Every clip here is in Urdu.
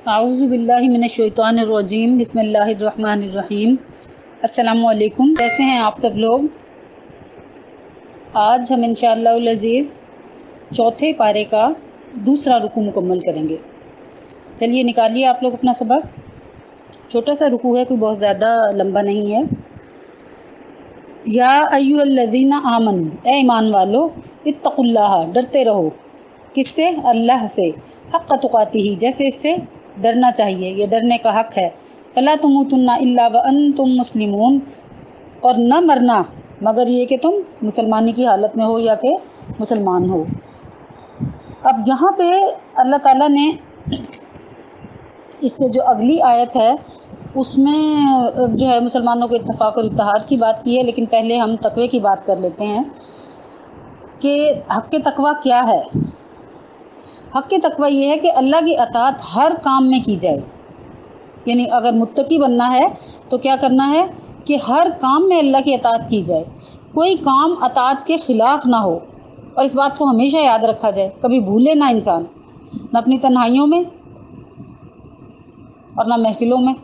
اعوذ باللہ من الشیطان الرجیم بسم اللہ الرحمن الرحیم۔ السلام علیکم، کیسے ہیں آپ سب لوگ؟ آج ہم انشاءاللہ العزیز چوتھے پارے کا دوسرا رکوع مکمل کریں گے۔ چلیے نکالیے آپ لوگ اپنا سبق۔ چھوٹا سا رکوع ہے، کوئی بہت زیادہ لمبا نہیں ہے۔ یا ایھا الذین آمنوا، اے ایمان والو، اتقوا اللہ، ڈرتے رہو۔ کس سے؟ اللہ سے، حق تقاتہ، جیسے اس سے ڈرنا چاہیے، یہ ڈرنے کا حق ہے۔ فلا تموتن الا وانتم مسلمون، اور نہ مرنا مگر یہ کہ تم مسلمانی کی حالت میں ہو یا کہ مسلمان ہو۔ اب یہاں پہ اللہ تعالیٰ نے اس سے جو اگلی آیت ہے اس میں جو ہے مسلمانوں کے اتفاق اور اتحاد کی بات کی ہے، لیکن پہلے ہم تقوی کی بات کر لیتے ہیں کہ حق تقوی کیا ہے۔ حق تقوی یہ ہے کہ اللہ کی اطاعت ہر کام میں کی جائے، یعنی اگر متقی بننا ہے تو کیا کرنا ہے کہ ہر کام میں اللہ کی اطاعت کی جائے، کوئی کام اطاعت کے خلاف نہ ہو، اور اس بات کو ہمیشہ یاد رکھا جائے، کبھی بھولے نہ انسان، نہ اپنی تنہائیوں میں اور نہ محفلوں میں،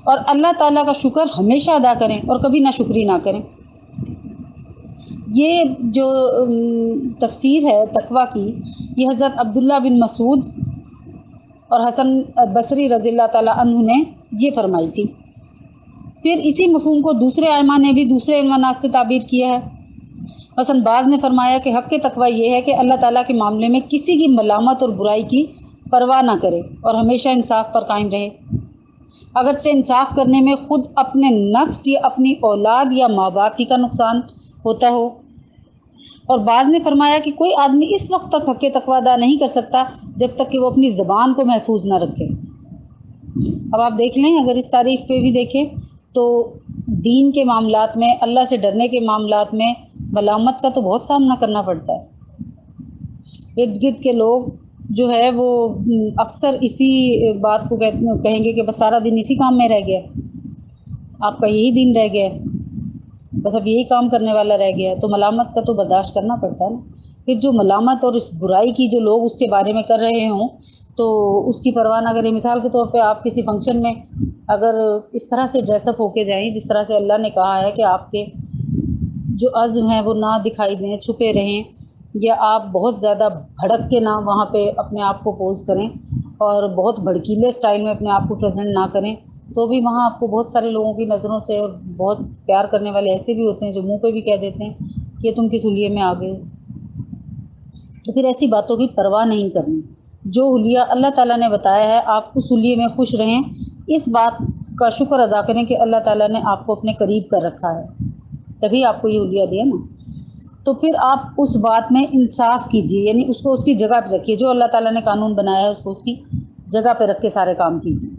اور اللہ تعالیٰ کا شکر ہمیشہ ادا کریں اور کبھی نہ شکری نہ کریں۔ یہ جو تفسیر ہے تقوی کی، یہ حضرت عبداللہ بن مسعود اور حسن بصری رضی اللہ تعالیٰ عنہ نے یہ فرمائی تھی۔ پھر اسی مفہوم کو دوسرے ائمہ نے بھی دوسرے عنوانات سے تعبیر کیا ہے۔ مثلا بعض نے فرمایا کہ حق تقوی یہ ہے کہ اللہ تعالیٰ کے معاملے میں کسی کی ملامت اور برائی کی پرواہ نہ کرے اور ہمیشہ انصاف پر قائم رہے، اگرچہ انصاف کرنے میں خود اپنے نفس یا اپنی اولاد یا ماں باپ کی کا نقصان ہوتا ہو۔ اور بعض نے فرمایا کہ کوئی آدمی اس وقت تک حق تقوی ادا نہیں کر سکتا جب تک کہ وہ اپنی زبان کو محفوظ نہ رکھے۔ اب آپ دیکھ لیں، اگر اس تعریف پہ بھی دیکھیں تو دین کے معاملات میں، اللہ سے ڈرنے کے معاملات میں ملامت کا تو بہت سامنا کرنا پڑتا ہے۔ ارد گرد کے لوگ جو ہے وہ اکثر اسی بات کو کہیں گے کہ بس سارا دن اسی کام میں رہ گیا، آپ کا یہی دن رہ گیا، بس اب یہی کام کرنے والا رہ گیا ہے، تو ملامت کا تو برداشت کرنا پڑتا ہے نا۔ پھر جو ملامت اور اس برائی کی جو لوگ اس کے بارے میں کر رہے ہوں تو اس کی پرواہ نہ کریں۔ مثال کے طور پہ آپ کسی فنکشن میں اگر اس طرح سے ڈریس اپ ہو کے جائیں جس طرح سے اللہ نے کہا ہے کہ آپ کے جو عزم ہیں وہ نہ دکھائی دیں، چھپے رہیں، یا آپ بہت زیادہ بھڑک کے نہ وہاں پہ اپنے آپ کو پوز کریں اور بہت بھڑکیلے سٹائل میں اپنے آپ کو پریزنٹ نہ کریں، تو بھی وہاں آپ کو بہت سارے لوگوں کی نظروں سے، اور بہت پیار کرنے والے ایسے بھی ہوتے ہیں جو منہ پہ بھی کہہ دیتے ہیں کہ تم کس حلیے میں آ گئے ہو۔ تو پھر ایسی باتوں کی پرواہ نہیں کرنی۔ جو حلیہ اللہ تعالیٰ نے بتایا ہے آپ اس حلیے میں خوش رہیں، اس بات کا شکر ادا کریں کہ اللہ تعالیٰ نے آپ کو اپنے قریب کر رکھا ہے، تبھی آپ کو یہ حلیہ دیا نا۔ تو پھر آپ اس بات میں انصاف کیجئے، یعنی اس کو اس کی جگہ پہ رکھیے، جو اللہ تعالیٰ نے قانون بنایا ہے اس کو اس کی جگہ پہ رکھ کے سارے کام کیجئے۔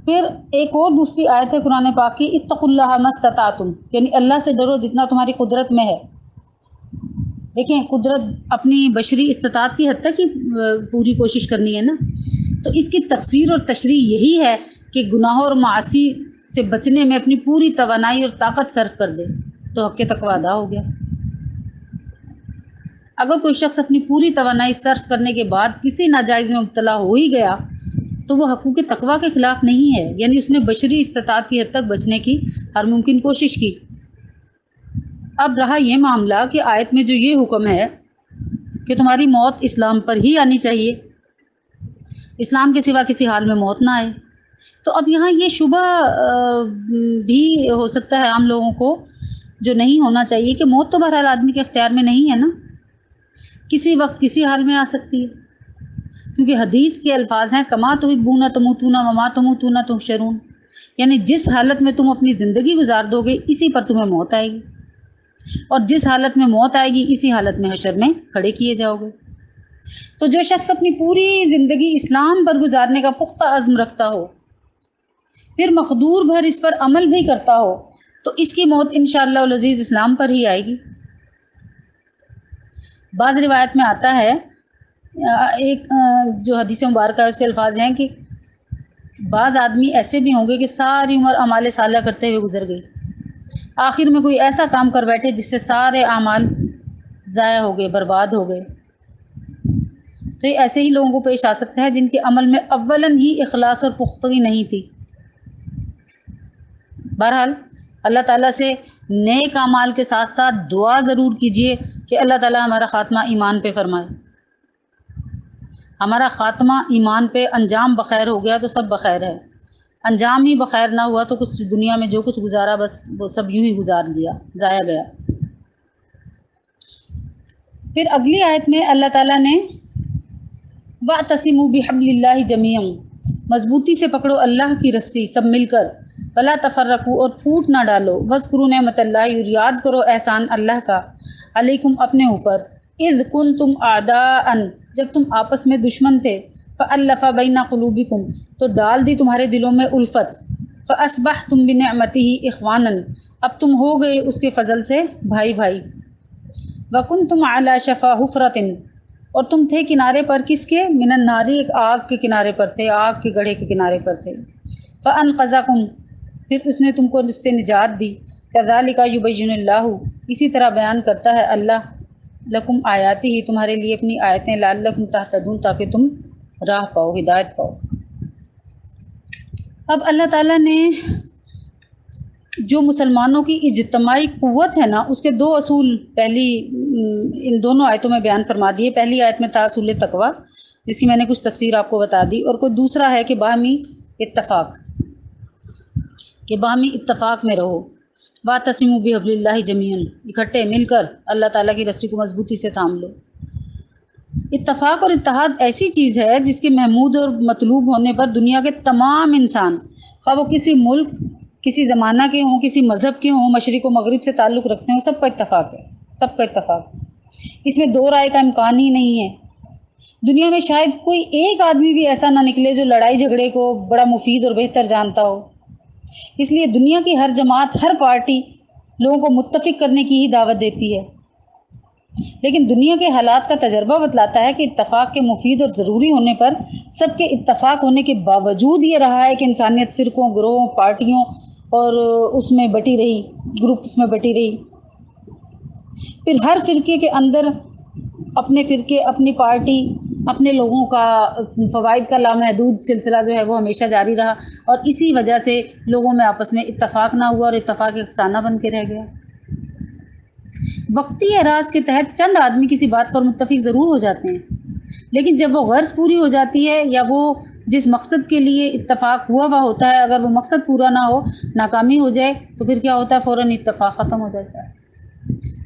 پھر ایک اور دوسری آیت ہے قرآن پاک کی، اتقوا اللہ ما استطعتم، یعنی اللہ سے ڈرو جتنا تمہاری قدرت میں ہے۔ دیکھیں، قدرت اپنی بشری استطاعت کی حد تک ہی پوری کوشش کرنی ہے نا، تو اس کی تفسیر اور تشریح یہی ہے کہ گناہوں اور معاصی سے بچنے میں اپنی پوری توانائی اور طاقت صرف کر دے، تو حق تقوی ادا ہو گیا۔ اگر کوئی شخص اپنی پوری توانائی صرف کرنے کے بعد کسی ناجائز میں مبتلا ہو ہی گیا تو وہ حقوق تقوی کے خلاف نہیں ہے، یعنی اس نے بشری استطاعت کی حد تک بچنے کی ہر ممکن کوشش کی۔ اب رہا یہ معاملہ کہ آیت میں جو یہ حکم ہے کہ تمہاری موت اسلام پر ہی آنی چاہیے، اسلام کے سوا کسی حال میں موت نہ آئے، تو اب یہاں یہ شبہ بھی ہو سکتا ہے عام لوگوں کو، جو نہیں ہونا چاہیے، کہ موت تو بہرحال آدمی کے اختیار میں نہیں ہے نا، کسی وقت کسی حال میں آ سکتی ہے، کیونکہ حدیث کے الفاظ ہیں کما تحبون تموتون وما تموتون تحشرون، یعنی جس حالت میں تم اپنی زندگی گزار دو گے اسی پر تمہیں موت آئے گی، اور جس حالت میں موت آئے گی اسی حالت میں حشر میں کھڑے کیے جاؤ گے۔ تو جو شخص اپنی پوری زندگی اسلام پر گزارنے کا پختہ عزم رکھتا ہو، پھر مقدور بھر اس پر عمل بھی کرتا ہو، تو اس کی موت انشاءاللہ العزیز اسلام پر ہی آئے گی۔ بعض روایت میں آتا ہے، ایک جو حدیث مبارکہ ہے اس کے الفاظ ہیں کہ بعض آدمی ایسے بھی ہوں گے کہ ساری عمر اعمال صالحہ کرتے ہوئے گزر گئی، آخر میں کوئی ایسا کام کر بیٹھے جس سے سارے اعمال ضائع ہو گئے، برباد ہو گئے۔ تو یہ ایسے ہی لوگوں کو پیش آ سکتا ہے جن کے عمل میں اولاً ہی اخلاص اور پختگی نہیں تھی۔ بہرحال اللہ تعالیٰ سے نیک اعمال کے ساتھ ساتھ دعا ضرور کیجیے کہ اللہ تعالیٰ ہمارا خاتمہ ایمان پہ فرمائے۔ ہمارا خاتمہ ایمان پہ، انجام بخیر ہو گیا تو سب بخیر ہے، انجام ہی بخیر نہ ہوا تو کچھ دنیا میں جو کچھ گزارا بس وہ سب یوں ہی گزار دیا، ضائع گیا۔ پھر اگلی آیت میں اللہ تعالیٰ نے وَاعْتَصِمُوا بِحَبْلِ اللَّهِ جَمِيعًا، مضبوطی سے پکڑو اللہ کی رسی سب مل کر، وَلَا تَفَرَّقُوا، اور پھوٹ نہ ڈالو، وَاذْكُرُوا نعمت اللہ، اور یاد کرو احسان اللہ کا، علیکم اپنے اوپر، اذ کنتم اعداء، جب تم آپس میں دشمن تھے، فَأَلَّفَ بَيْنَ قُلُوبِكُمْ، تو ڈال دی تمہارے دلوں میں الفت، فَأَصْبَحْتُمْ بِنِعْمَتِهِ إِخْوَانًا، اب تم ہو گئے اس کے فضل سے بھائی بھائی، وَكُنْتُمْ عَلَى شَفَا حُفْرَةٍ، اور تم تھے کنارے پر کس کے؟ من النار، ایک آگ کے کنارے پر تھے، آگ کے گڑھے کے کنارے پر تھے، فَأَنْقَذَكُمْ، پھر اس نے تم کو اس سے نجات دی، كَذَلِكَ يُبَيِّنُ اللَّهُ، اسی طرح بیان کرتا ہے اللہ، لکم آیاتی ہی، تمہارے لیے اپنی آیتیں، لعلکم تہتدون، تاکہ تم راہ پاؤ، ہدایت پاؤ۔ اب اللہ تعالیٰ نے جو مسلمانوں کی اجتماعی قوت ہے نا، اس کے دو اصول پہلی ان دونوں آیتوں میں بیان فرما دیے۔ پہلی آیت میں تھا اصول تقویٰ، جس کی میں نے کچھ تفسیر آپ کو بتا دی، اور کوئی دوسرا ہے کہ باہمی اتفاق، کہ باہمی اتفاق میں رہو، وَاعْتَصِمُوا بِحَبْلِ اللَّهِ جَمِيعًا، اکٹھے مل کر اللہ تعالیٰ کی رسی کو مضبوطی سے تھام لو۔ اتفاق اور اتحاد ایسی چیز ہے جس کے محمود اور مطلوب ہونے پر دنیا کے تمام انسان، خواہ وہ کسی ملک، کسی زمانہ کے ہوں، کسی مذہب کے ہوں، مشرق و مغرب سے تعلق رکھتے ہوں، سب کا اتفاق ہے، سب کا اتفاق، اس میں دو رائے کا امکان ہی نہیں ہے۔ دنیا میں شاید کوئی ایک آدمی بھی ایسا نہ نکلے جو لڑائی جھگڑے کو بڑا مفید اور بہتر جانتا ہو۔ اس لیے دنیا کی ہر جماعت، ہر پارٹی لوگوں کو متفق کرنے کی ہی دعوت دیتی ہے، لیکن دنیا کے حالات کا تجربہ بتلاتا ہے کہ اتفاق کے مفید اور ضروری ہونے پر سب کے اتفاق ہونے کے باوجود یہ رہا ہے کہ انسانیت فرقوں، گروہوں، پارٹیوں اور اس میں بٹی رہی، گروپس میں بٹی رہی۔ پھر ہر فرقے کے اندر اپنے فرقے، اپنی پارٹی، اپنے لوگوں کا فوائد کا لامحدود سلسلہ جو ہے وہ ہمیشہ جاری رہا، اور اسی وجہ سے لوگوں میں آپس میں اتفاق نہ ہوا اور اتفاق ایک افسانہ بن کے رہ گیا۔ وقتی اعراض کے تحت چند آدمی کسی بات پر متفق ضرور ہو جاتے ہیں، لیکن جب وہ غرض پوری ہو جاتی ہے یا وہ جس مقصد کے لیے اتفاق ہوا ہوتا ہے، اگر وہ مقصد پورا نہ ہو، ناکامی ہو جائے، تو پھر کیا ہوتا ہے؟ فوراً اتفاق ختم ہو جاتا ہے۔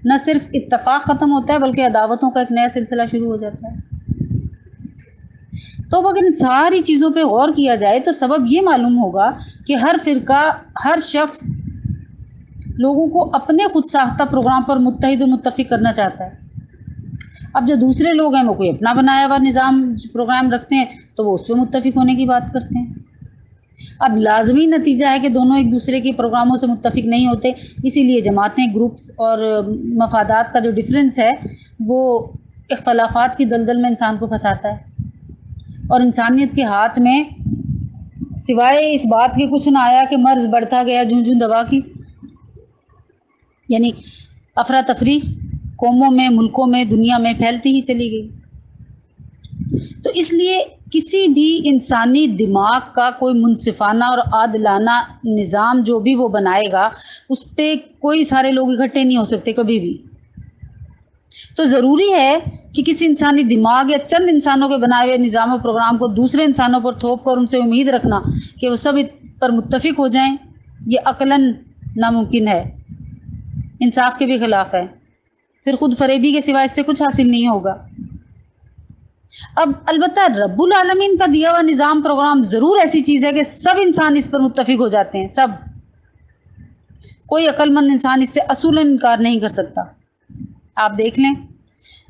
نہ صرف اتفاق ختم ہوتا ہے بلکہ عداوتوں کا ایک نیا سلسلہ شروع ہو جاتا ہے۔ تو اگر ان ساری چیزوں پہ غور کیا جائے تو سبب یہ معلوم ہوگا کہ ہر فرقہ، ہر شخص لوگوں کو اپنے خود ساختہ پروگرام پر متحد و متفق کرنا چاہتا ہے۔ اب جو دوسرے لوگ ہیں وہ کوئی اپنا بنایا ہوا نظام پروگرام رکھتے ہیں تو وہ اس پہ متفق ہونے کی بات کرتے ہیں۔ اب لازمی نتیجہ ہے کہ دونوں ایک دوسرے کے پروگراموں سے متفق نہیں ہوتے، اسی لیے جماعتیں، گروپس اور مفادات کا جو ڈفرینس ہے وہ اختلافات کی دلدل میں انسان کو پھنساتا ہے، اور انسانیت کے ہاتھ میں سوائے اس بات کے کچھ نہ آیا کہ مرض بڑھتا گیا جوں جوں دوا کی، یعنی افراتفری قوموں میں، ملکوں میں، دنیا میں پھیلتی ہی چلی گئی۔ تو اس لیے کسی بھی انسانی دماغ کا کوئی منصفانہ اور عادلانہ نظام جو بھی وہ بنائے گا، اس پہ کوئی سارے لوگ اکٹھے نہیں ہو سکتے کبھی بھی۔ تو ضروری ہے کہ کسی انسانی دماغ یا چند انسانوں کے بنائے ہوئے نظام و پروگرام کو دوسرے انسانوں پر تھوپ کر ان سے امید رکھنا کہ وہ سب پر متفق ہو جائیں، یہ عقلاً ناممکن ہے، انصاف کے بھی خلاف ہے، پھر خود فریبی کے سوا اس سے کچھ حاصل نہیں ہوگا۔ اب البتہ رب العالمین کا دیا ہوا نظام پروگرام ضرور ایسی چیز ہے کہ سب انسان اس پر متفق ہو جاتے ہیں، سب، کوئی عقل مند انسان اس سے اصولاً انکار نہیں کر سکتا۔ آپ دیکھ لیں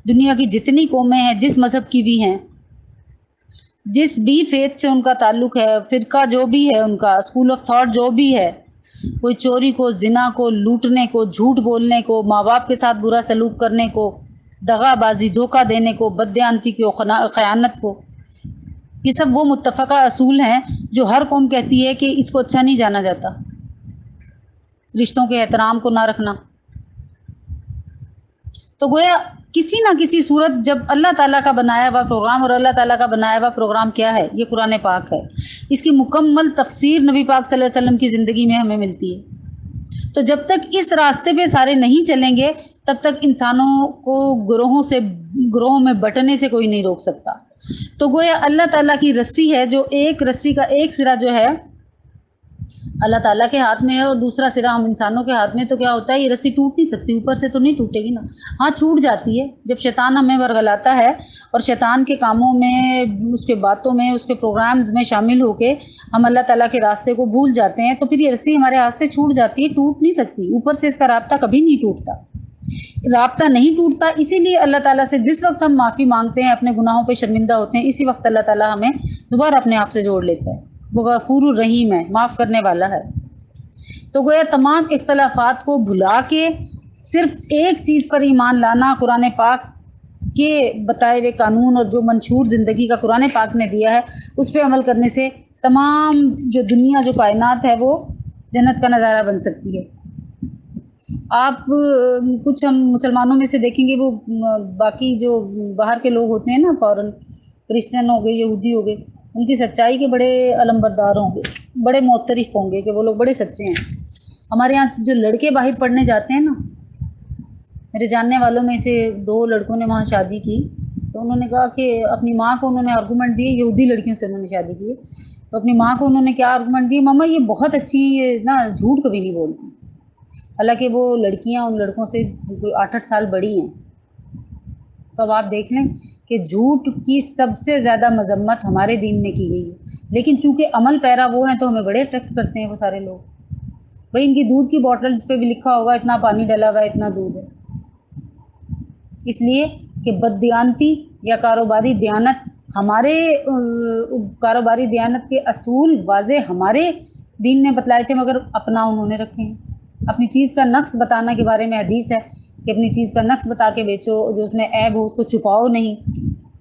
دنیا کی جتنی قومیں ہیں، جس مذہب کی بھی ہیں، جس بھی فیتھ سے ان کا تعلق ہے، فرقہ جو بھی ہے ان کا، اسکول آف تھاٹ جو بھی ہے، کوئی چوری کو، زنا کو، لوٹنے کو، جھوٹ بولنے کو، ماں باپ کے ساتھ برا سلوک کرنے کو، دغا بازی، دھوکہ دینے کو، بددیانتی کو، خیانت کو، یہ سب وہ متفقہ اصول ہیں جو ہر قوم کہتی ہے کہ اس کو اچھا نہیں جانا جاتا۔ رشتوں کے احترام کو نہ رکھنا، تو گویا کسی نہ کسی صورت جب اللہ تعالیٰ کا بنایا ہوا پروگرام، اور اللہ تعالیٰ کا بنایا ہوا پروگرام کیا ہے؟ یہ قرآن پاک ہے، اس کی مکمل تفسیر نبی پاک صلی اللہ علیہ وسلم کی زندگی میں ہمیں ملتی ہے۔ تو جب تک اس راستے پہ سارے نہیں چلیں گے تب تک انسانوں کو گروہوں میں بٹنے سے کوئی نہیں روک سکتا۔ تو گویا اللہ تعالیٰ کی رسی ہے، جو ایک رسی کا ایک سرا جو ہے اللہ تعالیٰ کے ہاتھ میں ہے اور دوسرا سرا ہم انسانوں کے ہاتھ میں، تو کیا ہوتا ہے یہ رسی ٹوٹ نہیں سکتی، اوپر سے تو نہیں ٹوٹے گی نا، ہاں چھوٹ جاتی ہے جب شیطان ہمیں ورگلاتا ہے اور شیطان کے کاموں میں، اس کے باتوں میں، اس کے پروگرامز میں شامل ہو کے ہم اللہ تعالیٰ کے راستے کو بھول جاتے ہیں، تو پھر یہ رسی ہمارے ہاتھ سے چھوٹ جاتی ہے، ٹوٹ نہیں سکتی، اوپر سے اس کا رابطہ کبھی نہیں ٹوٹتا، رابطہ نہیں ٹوٹتا۔ اسی لیے اللہ تعالیٰ سے جس وقت ہم معافی مانگتے ہیں، اپنے گناہوں پہ شرمندہ ہوتے ہیں، اسی وقت اللہ تعالیٰ ہمیں دوبارہ اپنے آپ سے جوڑ لیتا ہے۔ وہ غفور الرحیم ہے، معاف کرنے والا ہے۔ تو گویا تمام اختلافات کو بھلا کے صرف ایک چیز پر ایمان لانا، قرآن پاک کے بتائے ہوئے قانون اور جو منشور زندگی کا قرآن پاک نے دیا ہے اس پہ عمل کرنے سے تمام جو دنیا، جو کائنات ہے، وہ جنت کا نظارہ بن سکتی ہے۔ آپ کچھ ہم مسلمانوں میں سے دیکھیں گے، وہ باقی جو باہر کے لوگ ہوتے ہیں نا، فورن کرسچن ہو گئے، یہودی ہو گئے، ان کی سچائی کے بڑے علمبردار ہوں گے، بڑے معترف ہوں گے کہ وہ لوگ بڑے سچے ہیں۔ ہمارے یہاں جو لڑکے باہر پڑھنے جاتے ہیں نا، میرے جاننے والوں میں سے 2 لڑکوں نے وہاں شادی کی، تو انہوں نے کہا کہ اپنی ماں کو انہوں نے آرگومنٹ دیے، یہودی لڑکیوں سے انہوں نے شادی کی، تو اپنی ماں کو انہوں نے کیا آرگومنٹ دیے، ماما یہ بہت اچھی ہیں، یہ نا جھوٹ کبھی نہیں بولتی، حالانکہ وہ لڑکیاں ان لڑکوں سے کوئی 8-8 سال بڑی ہیں۔ تو اب آپ دیکھ لیں کہ جھوٹ کی سب سے زیادہ مذمت ہمارے دین میں کی گئی ہے، لیکن چونکہ عمل پیرا وہ ہیں تو ہمیں بڑے اٹریکٹ کرتے ہیں وہ سارے لوگ۔ بھئی ان کی دودھ کی بوٹلز پہ بھی لکھا ہوگا اتنا پانی ڈلا ہوا ہے، اتنا دودھ ہے، اس لیے کہ بددیانتی یا کاروباری دیانت، ہمارے کاروباری دیانت کے اصول واضح ہمارے دین نے بتلائے تھے، مگر اپنا انہوں نے رکھے ہیں۔ اپنی چیز کا نقص بتانا کے بارے میں حدیث ہے کہ اپنی چیز کا نقص بتا کے بیچو، جو اس میں عیب ہو اس کو چھپاؤ نہیں،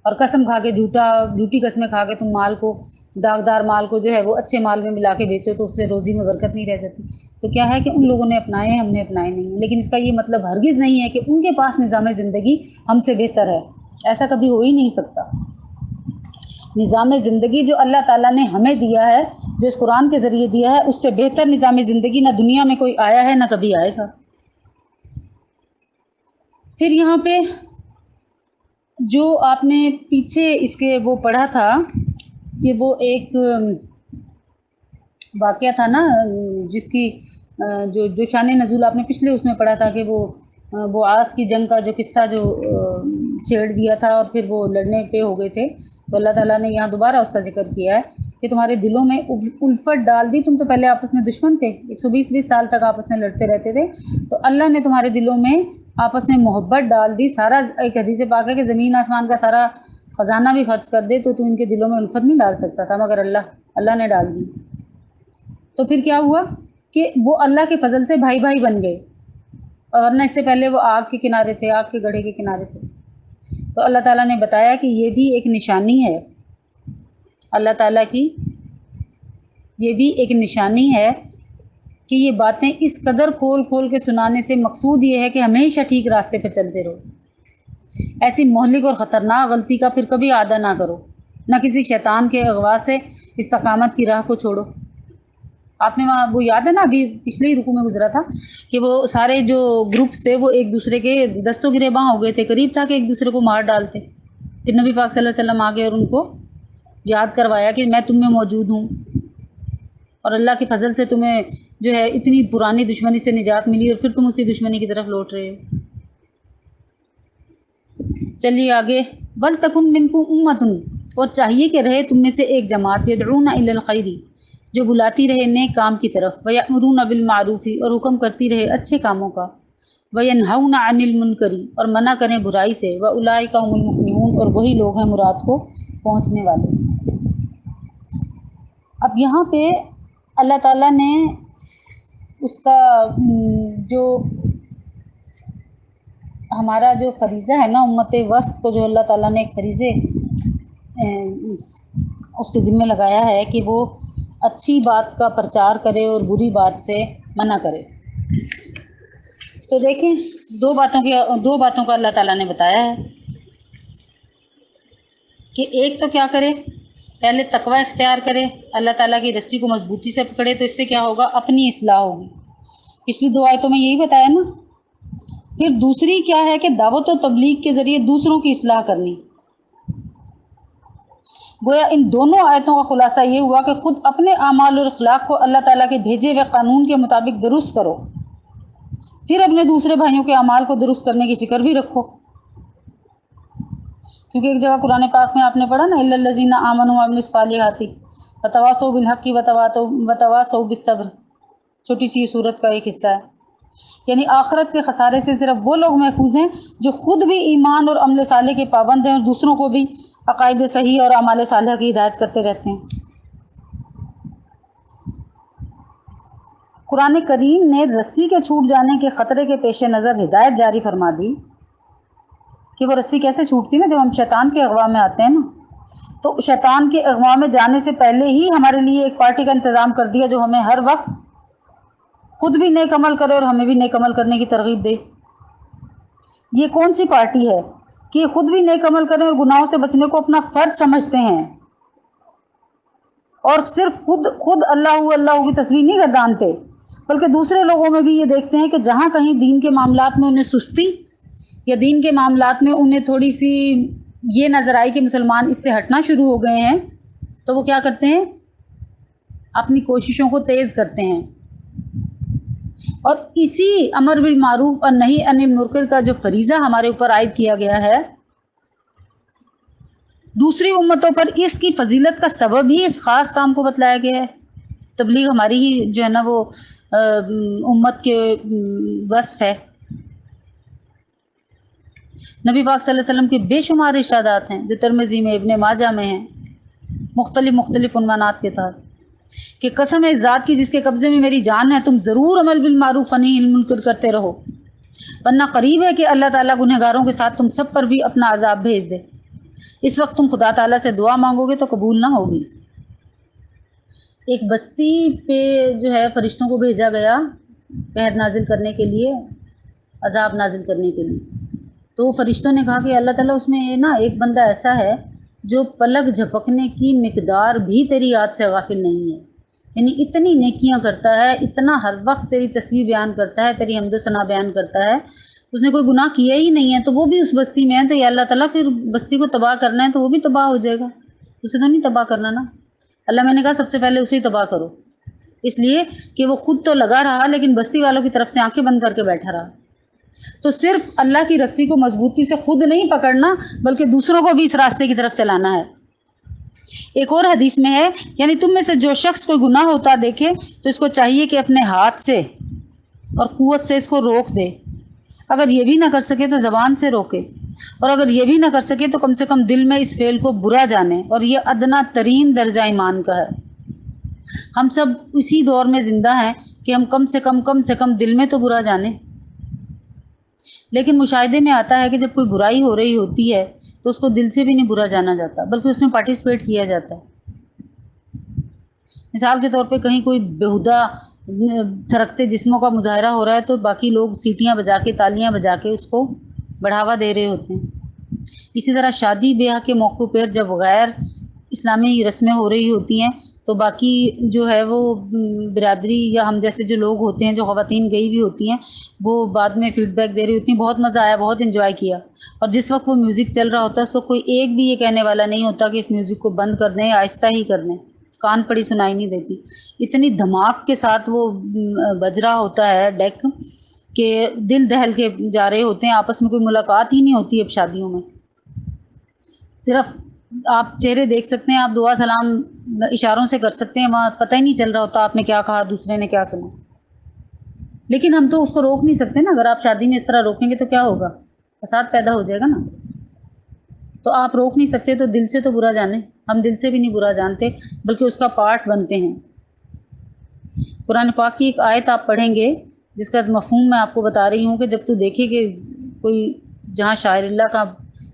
اور قسم کھا کے جھوٹی قسمیں کھا کے تم مال کو، داغدار مال کو جو ہے وہ اچھے مال میں ملا کے بیچو تو اس سے روزی میں برکت نہیں رہ جاتی۔ تو کیا ہے کہ ان لوگوں نے اپنائے ہیں، ہم نے اپنائے نہیں ہیں، لیکن اس کا یہ مطلب ہرگز نہیں ہے کہ ان کے پاس نظام زندگی ہم سے بہتر ہے، ایسا کبھی ہو ہی نہیں سکتا۔ نظام زندگی جو اللہ تعالیٰ نے ہمیں دیا ہے، جو اس قرآن کے ذریعے دیا ہے، اس سے بہتر نظام زندگی نہ دنیا میں کوئی آیا ہے، نہ کبھی آئے گا۔ پھر یہاں پہ جو آپ نے پیچھے اس کے وہ پڑھا تھا کہ وہ ایک واقعہ تھا نا، جس کی جو شان نزول آپ نے پچھلے اس میں پڑھا تھا کہ وہ بوعاز کی جنگ کا جو قصہ جو چھیڑ دیا تھا اور پھر وہ لڑنے پہ ہو گئے تھے، تو اللہ تعالیٰ نے یہاں دوبارہ اس کا ذکر کیا ہے کہ تمہارے دلوں میں الفت ڈال دی، تم تو پہلے آپس میں دشمن تھے، 120 سال تک آپس میں لڑتے رہتے تھے، تو اللہ نے تمہارے دلوں میں آپس میں محبت ڈال دی۔ سارا ایک حدیث پاک ہے کہ زمین آسمان کا سارا خزانہ بھی خرچ کر دے تو ان کے دلوں میں الفت نہیں ڈال سکتا تھا، مگر اللہ نے ڈال دی۔ تو پھر کیا ہوا کہ وہ اللہ کے فضل سے بھائی بھائی بن گئے، اور ورنہ اس سے پہلے وہ آگ کے کنارے تھے، آگ کے گڑھے کے کنارے تھے۔ تو اللہ تعالیٰ نے بتایا کہ یہ بھی ایک نشانی ہے، اللہ تعالیٰ کی یہ بھی ایک نشانی ہے کہ یہ باتیں اس قدر کھول کھول کے سنانے سے مقصود یہ ہے کہ ہمیشہ ٹھیک راستے پہ چلتے رہو، ایسی مہلک اور خطرناک غلطی کا پھر کبھی عادہ نہ کرو، نہ کسی شیطان کے اغوا سے استقامت کی راہ کو چھوڑو۔ آپ نے وہاں وہ یاد ہے نا، ابھی پچھلے ہی رکوع میں گزرا تھا کہ وہ سارے جو گروپس تھے وہ ایک دوسرے کے دستوں گریباں ہو گئے تھے، قریب تھا کہ ایک دوسرے کو مار ڈالتے، پھر نبی پاک صلی اللہ علیہ وسلم آگے اور ان کو یاد کروایا کہ میں تم میں موجود ہوں، اور اللہ کے فضل سے تمہیں جو ہے اتنی پرانی دشمنی سے نجات ملی، اور پھر تم اسی دشمنی کی طرف لوٹ رہے ہو۔ چلیے آگے، وَلْتَكُن مِّنكُمْ أُمَّةٌ، اور چاہیے کہ رہے تم میں سے ایک جماعت، يَدْعُونَ إِلَى الْخَيْرِ، جو بلاتی رہے نیک کام کی طرف، وَيَأْمُرُونَ بِالْمَعْرُوفِ، اور حکم کرتی رہے اچھے کاموں کا، وَيَنْهَوْنَ عَنِ الْمُنْكَرِ، اور منع کریں برائی سے، وَأُولَٰئِكَ هُمُ الْمُفْلِحُونَ، اور وہی لوگ ہیں مراد کو پہنچنے والے۔ اب یہاں پہ اللہ تعالیٰ نے اس کا جو ہمارا جو فریضہ ہے نا، امت وسط کو جو اللہ تعالیٰ نے ایک فریضے اس کے ذمہ لگایا ہے کہ وہ اچھی بات کا پرچار کرے اور بری بات سے منع کرے۔ تو دیکھیں دو باتوں کا اللہ تعالیٰ نے بتایا ہے کہ ایک تو کیا کرے، پہلے تقوی اختیار کرے، اللہ تعالیٰ کی رسی کو مضبوطی سے پکڑے، تو اس سے کیا ہوگا، اپنی اصلاح ہوگی۔ پچھلی 2 آیتوں میں یہی بتایا نا۔ پھر دوسری کیا ہے کہ دعوت و تبلیغ کے ذریعے دوسروں کی اصلاح کرنی۔ گویا ان دونوں آیتوں کا خلاصہ یہ ہوا کہ خود اپنے اعمال اور اخلاق کو اللہ تعالیٰ کے بھیجے ہوئے قانون کے مطابق درست کرو، پھر اپنے دوسرے بھائیوں کے اعمال کو درست کرنے کی فکر بھی رکھو۔ کیونکہ ایک جگہ قرآن پاک میں آپ نے پڑھا نا، الا الذین آمنوا وعملوا الصالحات وتواصوا بالحق وتواصوا بالصبر، چھوٹی سی صورت کا ایک حصہ ہے۔ یعنی آخرت کے خسارے سے صرف وہ لوگ محفوظ ہیں جو خود بھی ایمان اور عمل صالح کے پابند ہیں اور دوسروں کو بھی عقائد صحیح اور اعمال صالحہ کی ہدایت کرتے رہتے ہیں۔ قرآن کریم نے رسی کے چھوٹ جانے کے خطرے کے پیش نظر ہدایت جاری فرما دی کہ وہ رسی کیسے چھوٹتی نا، جب ہم شیطان کے اغوا میں آتے ہیں نا، تو شیطان کے اغوا میں جانے سے پہلے ہی ہمارے لیے ایک پارٹی کا انتظام کر دیا جو ہمیں ہر وقت خود بھی نیک عمل کرے اور ہمیں بھی نیک عمل کرنے کی ترغیب دے۔ یہ کون سی پارٹی ہے کہ خود بھی نیک عمل کریں اور گناہوں سے بچنے کو اپنا فرض سمجھتے ہیں، اور صرف خود اللہ کی تصویر نہیں گردانتے، بلکہ دوسرے لوگوں میں بھی یہ دیکھتے ہیں کہ جہاں کہیں دین کے معاملات میں انہیں سستی یا دین کے معاملات میں انہیں تھوڑی سی یہ نظر آئی کہ مسلمان اس سے ہٹنا شروع ہو گئے ہیں، تو وہ کیا کرتے ہیں، اپنی کوششوں کو تیز کرتے ہیں۔ اور اسی امر بالمعروف اور نہی عن المنکر کا جو فریضہ ہمارے اوپر عائد کیا گیا ہے، دوسری امتوں پر اس کی فضیلت کا سبب ہی اس خاص کام کو بتلایا گیا ہے۔ تبلیغ ہماری ہی جو ہے نا وہ امت کے وصف ہے۔ نبی پاک صلی اللہ علیہ وسلم کے بے شمار ارشادات ہیں جو ترمذی میں، ابن ماجہ میں ہیں، مختلف عنوانات کے تحت، کہ قسم ہے ذات کی جس کے قبضے میں میری جان ہے، تم ضرور عمل بالمعروف و نہی عن المنکر کرتے رہو، ورنہ قریب ہے کہ اللہ تعالیٰ گنہگاروں کے ساتھ تم سب پر بھی اپنا عذاب بھیج دے۔ اس وقت تم خدا تعالیٰ سے دعا مانگو گے تو قبول نہ ہوگی۔ ایک بستی پہ جو ہے فرشتوں کو بھیجا گیا قہر نازل کرنے کے لیے، عذاب نازل کرنے کے لیے، تو فرشتوں نے کہا کہ اللہ تعالیٰ اس میں نا ایک بندہ ایسا ہے جو پلک جھپکنے کی مقدار بھی تیری یاد سے غافل نہیں ہے، یعنی اتنی نیکیاں کرتا ہے، اتنا ہر وقت تیری تسبیح بیان کرتا ہے، تیری حمد و ثنا بیان کرتا ہے، اس نے کوئی گناہ کیا ہی نہیں ہے، تو وہ بھی اس بستی میں ہے، تو یا اللہ تعالیٰ پھر بستی کو تباہ کرنا ہے تو وہ بھی تباہ ہو جائے گا، اسے تو نہیں تباہ کرنا نا۔ اللہ میں نے کہا سب سے پہلے اسے ہی تباہ کرو، اس لیے کہ وہ خود تو لگا رہا لیکن بستی والوں کی طرف سے آنکھیں بند کر کے بیٹھا رہا۔ تو صرف اللہ کی رسی کو مضبوطی سے خود نہیں پکڑنا بلکہ دوسروں کو بھی اس راستے کی طرف چلانا ہے۔ ایک اور حدیث میں ہے، یعنی تم میں سے جو شخص کوئی گناہ ہوتا دیکھے تو اس کو چاہیے کہ اپنے ہاتھ سے اور قوت سے اس کو روک دے، اگر یہ بھی نہ کر سکے تو زبان سے روکے، اور اگر یہ بھی نہ کر سکے تو کم سے کم دل میں اس فعل کو برا جانے، اور یہ ادنا ترین درجہ ایمان کا ہے۔ ہم سب اسی دور میں زندہ ہیں کہ ہم کم سے کم دل میں تو برا جانیں، لیکن مشاہدے میں آتا ہے کہ جب کوئی برائی ہو رہی ہوتی ہے تو اس کو دل سے بھی نہیں برا جانا جاتا بلکہ اس میں پارٹیسپیٹ کیا جاتا ہے۔ مثال کے طور پہ کہیں کوئی بیہودہ تھرکتے جسموں کا مظاہرہ ہو رہا ہے تو باقی لوگ سیٹیاں بجا کے، تالیاں بجا کے اس کو بڑھاوا دے رہے ہوتے ہیں۔ اسی طرح شادی بیاہ کے موقع پر جب غیر اسلامی رسمیں ہو رہی ہوتی ہیں تو باقی جو ہے وہ برادری یا ہم جیسے جو لوگ ہوتے ہیں، جو خواتین گئی ہوئی ہوتی ہیں، وہ بعد میں فیڈ بیک دے رہی ہوتی ہیں، بہت مزہ آیا، بہت انجوائے کیا، اور جس وقت وہ میوزک چل رہا ہوتا ہے تو کوئی ایک بھی یہ کہنے والا نہیں ہوتا کہ اس میوزک کو بند کر دیں، آہستہ ہی کر دیں، کان پڑی سنائی نہیں دیتی، اتنی دھماک کے ساتھ وہ بج رہا ہوتا ہے ڈیک کہ دل دہل کے جا رہے ہوتے ہیں، آپس میں کوئی ملاقات ہی نہیں ہوتی اب شادیوں میں، صرف آپ چہرے دیکھ سکتے ہیں، آپ دعا سلام اشاروں سے کر سکتے ہیں، وہاں پتہ ہی نہیں چل رہا ہوتا آپ نے کیا کہا، دوسرے نے کیا سنا۔ لیکن ہم تو اس کو روک نہیں سکتے نا، اگر آپ شادی میں اس طرح روکیں گے تو کیا ہوگا، فساد پیدا ہو جائے گا نا۔ تو آپ روک نہیں سکتے تو دل سے تو برا جانیں، ہم دل سے بھی نہیں برا جانتے بلکہ اس کا پارٹ بنتے ہیں۔ قرآن پاک کی ایک آیت آپ پڑھیں گے جس کا مفہوم میں آپ کو بتا رہی ہوں کہ جب تو دیکھے کہ کوئی جہاں شاعر اللہ کا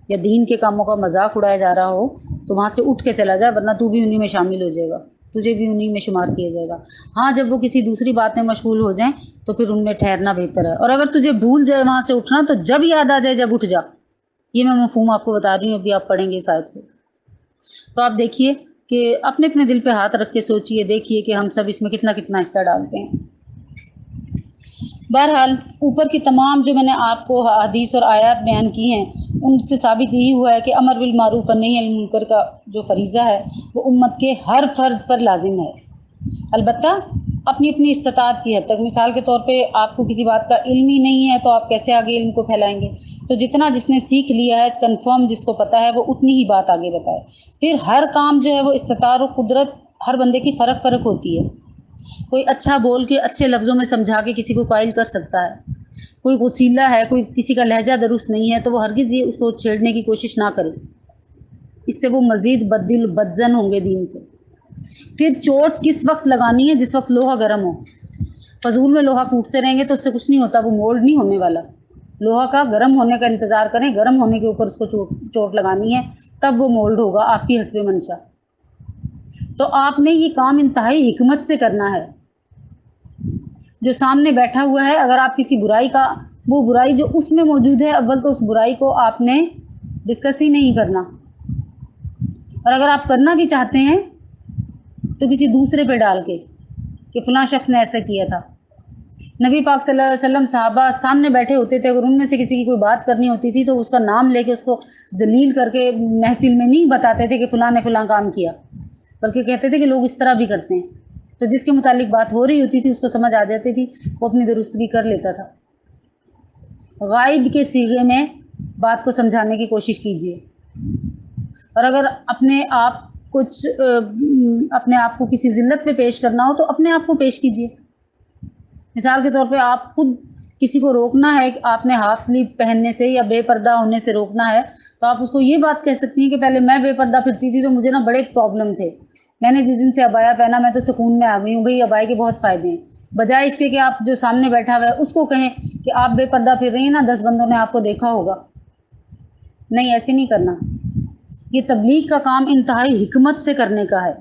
یا دین کے کاموں کا مذاق اڑایا جا رہا ہو تو وہاں سے اٹھ کے چلا جائے، ورنہ تو بھی انہی میں شامل ہو جائے گا۔ تجھے بھی انہی میں شمار کیا جائے گا۔ ہاں جب وہ کسی دوسری بات میں مشغول ہو جائیں تو پھر ان میں ٹھہرنا بہتر ہے، اور اگر تجھے بھول جائے وہاں سے اٹھنا تو جب یاد آ جائے جب اٹھ جا۔ یہ میں مفہوم آپ کو بتا رہی ہوں، ابھی آپ پڑھیں گے اس آیت کو تو آپ دیکھیے کہ اپنے اپنے دل پہ ہاتھ رکھ کے سوچئے، دیکھیے کہ ہم سب اس میں کتنا کتنا حصہ ڈالتے ہیں۔ بہرحال اوپر کی تمام جو میں نے آپ کو حدیث اور آیات بیان کی ہیں ان سے ثابت یہی ہوا ہے کہ امر بالمعروف اور نہی عن المنکر کا جو فریضہ ہے وہ امت کے ہر فرد پر لازم ہے، البتہ اپنی اپنی استطاعت کی حد تک۔ مثال کے طور پہ آپ کو کسی بات کا علم ہی نہیں ہے تو آپ کیسے آگے علم کو پھیلائیں گے؟ تو جتنا جس نے سیکھ لیا ہے کنفرم جس کو پتہ ہے وہ اتنی ہی بات آگے بتائے۔ پھر ہر کام جو ہے وہ استطاعت و قدرت ہر بندے کی فرق ہوتی ہے۔ کوئی اچھا بول کے اچھے لفظوں میں سمجھا کے کسی کو قائل کر سکتا ہے، کوئی غسیلہ ہے، کوئی کسی کا لہجہ درست نہیں ہے تو وہ ہرگز یہ اس کو چھیڑنے کی کوشش نہ کرے، اس سے وہ مزید بددل بدظن ہوں گے دین سے۔ پھر چوٹ کس وقت لگانی ہے؟ جس وقت لوہا گرم ہو۔ فضول میں لوہا کوٹتے رہیں گے تو اس سے کچھ نہیں ہوتا، وہ مولڈ نہیں ہونے والا۔ لوہا کا گرم ہونے کا انتظار کریں، گرم ہونے کے اوپر اس کو چوٹ لگانی ہے، تب وہ مولڈ ہوگا آپ کی حسب منشا۔ تو آپ نے یہ کام انتہائی حکمت سے کرنا ہے۔ جو سامنے بیٹھا ہوا ہے، اگر آپ کسی برائی کا، وہ برائی جو اس میں موجود ہے، اول تو اس برائی کو آپ نے ڈسکس ہی نہیں کرنا، اور اگر آپ کرنا بھی چاہتے ہیں تو کسی دوسرے پہ ڈال کے کہ فلاں شخص نے ایسا کیا تھا۔ نبی پاک صلی اللہ علیہ وسلم صحابہ سامنے بیٹھے ہوتے تھے، اگر ان میں سے کسی کی کوئی بات کرنی ہوتی تھی تو اس کا نام لے کے اس کو ذلیل کر کے محفل میں نہیں بتاتے تھے کہ فلاں نے فلاں کام کیا، بلکہ کہتے تھے کہ لوگ اس طرح بھی کرتے ہیں۔ تو جس کے متعلق بات ہو رہی ہوتی تھی اس کو سمجھ آ جاتی تھی، وہ اپنی درستگی کر لیتا تھا۔ غائب کے صیغے میں بات کو سمجھانے کی کوشش کیجیے، اور اگر اپنے آپ کو کسی ذلت پہ پیش کرنا ہو تو اپنے آپ کو پیش کیجیے۔ مثال کے طور پہ آپ خود کسی کو روکنا ہے کہ آپ نے ہاف سلیو پہننے سے یا بے پردہ ہونے سے روکنا ہے، تو آپ اس کو یہ بات کہہ سکتی ہیں کہ پہلے میں بے پردہ پھرتی تھی تو مجھے نا بڑے پرابلم تھے، میں نے جس دن سے ابایا پہنا میں تو سکون میں آ گئی ہوں، بھئی ابایا کے بہت فائدے ہیں، بجائے اس کے کہ آپ جو سامنے بیٹھا ہوا ہے اس کو کہیں کہ آپ بے پردہ پھر رہی ہیں نا، 10 بندوں نے آپ کو دیکھا ہوگا۔ نہیں، ایسے نہیں کرنا۔ یہ تبلیغ کا کام انتہائی حکمت سے کرنے کا ہے۔